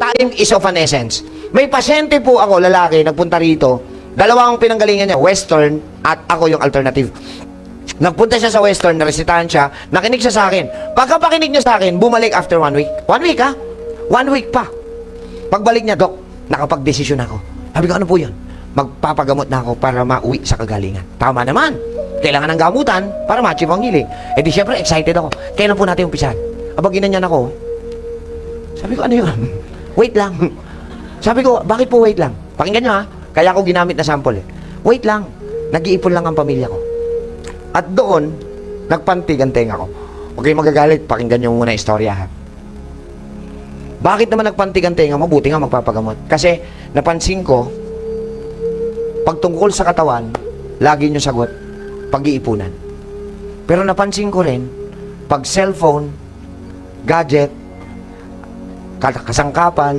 Time is of an essence. May pasyente po ako, lalaki, nagpunta rito. Dalawang pinanggalingan niya, Western at ako yung alternative. Nagpunta siya sa Western, naresitahan siya, nakinig siya sa akin. Pagkapakinig niya sa akin, bumalik after 1 week. 1 week ha? 1 week pa. Pagbalik niya, Dok, nakapag-desisyon ako. Sabi ko, ano po yun? Magpapagamot na ako para mauwi sa kagalingan. Tama naman. Kailangan ng gamutan para ma-achieve ang hiling. Eh di syempre, excited ako. Kailan po natin umpisan? Abag ginanyan ako. Sabi ko, ano yun? Wait lang. Sabi ko, bakit po wait lang? Pakinggan nyo ha. Kaya ako ginamit na sample eh. Wait lang. Nag-iipon lang ang pamilya ko. At doon, nagpantig ang tenga ko. Huwag kayong magagalit. Pakinggan nyo muna istorya ha. Bakit naman nagpantig ang tenga mo? Buti nga magpapagamot. Kasi napansin ko, pagtungkol sa katawan, lagi nyo sagot, pag-iipunan. Pero napansin ko rin, pag cellphone, gadget, kasangkapan,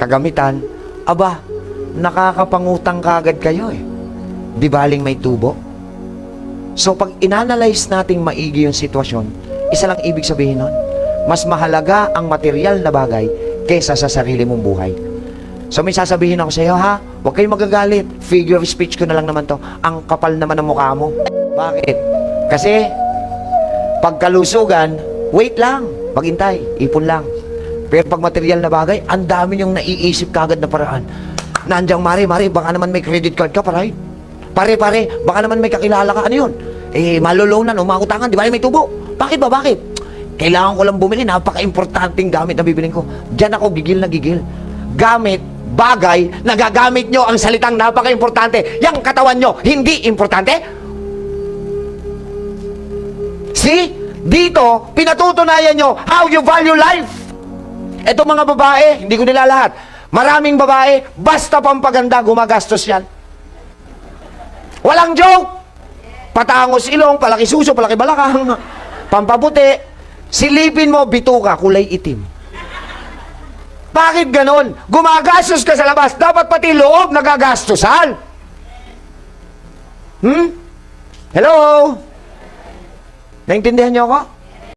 kagamitan, aba, nakakapangutang kagad kayo eh. Di baling may tubo? So, pag inanalyze nating maigi yung sitwasyon, isa lang ibig sabihin nun, mas mahalaga ang material na bagay kesa sa sarili mong buhay. So, may sasabihin ako sa iyo, ha? Huwag kayong magagalit. Figure of speech ko na lang naman to. Ang kapal naman ng mukha mo. Bakit? Kasi, pagkalusugan, wait lang. Maghintay. Ipon lang. Pero pag material na bagay, ang dami niyong naiisip kagad na paraan. Nandiyan, Mari, baka naman may credit card ka, paray. Pare, baka naman may kakilala ka. Ano yun? Eh, malolonan o makutangan. Di ba may tubo? Bakit ba? Bakit? Kailangan ko lang bumili. Napaka-importanting gamit na bibilin ko. Diyan ako gigil na gigil. Gamit, bagay, nagagamit nyo ang salitang napaka-importante. Yang katawan nyo, hindi importante? See? Dito, pinatutunayan nyo how you value life. Ito mga babae, hindi ko nila lahat. Maraming babae, basta pampaganda, gumagastos yan. Walang joke. Patangos ilong, palaki suso, palaki balakang, pampaputi. Silipin mo, bituka, kulay itim. Bakit ganon? Gumagastos ka sa labas, dapat pati loob nagagastosan. Hello? Naintindihan niyo ako?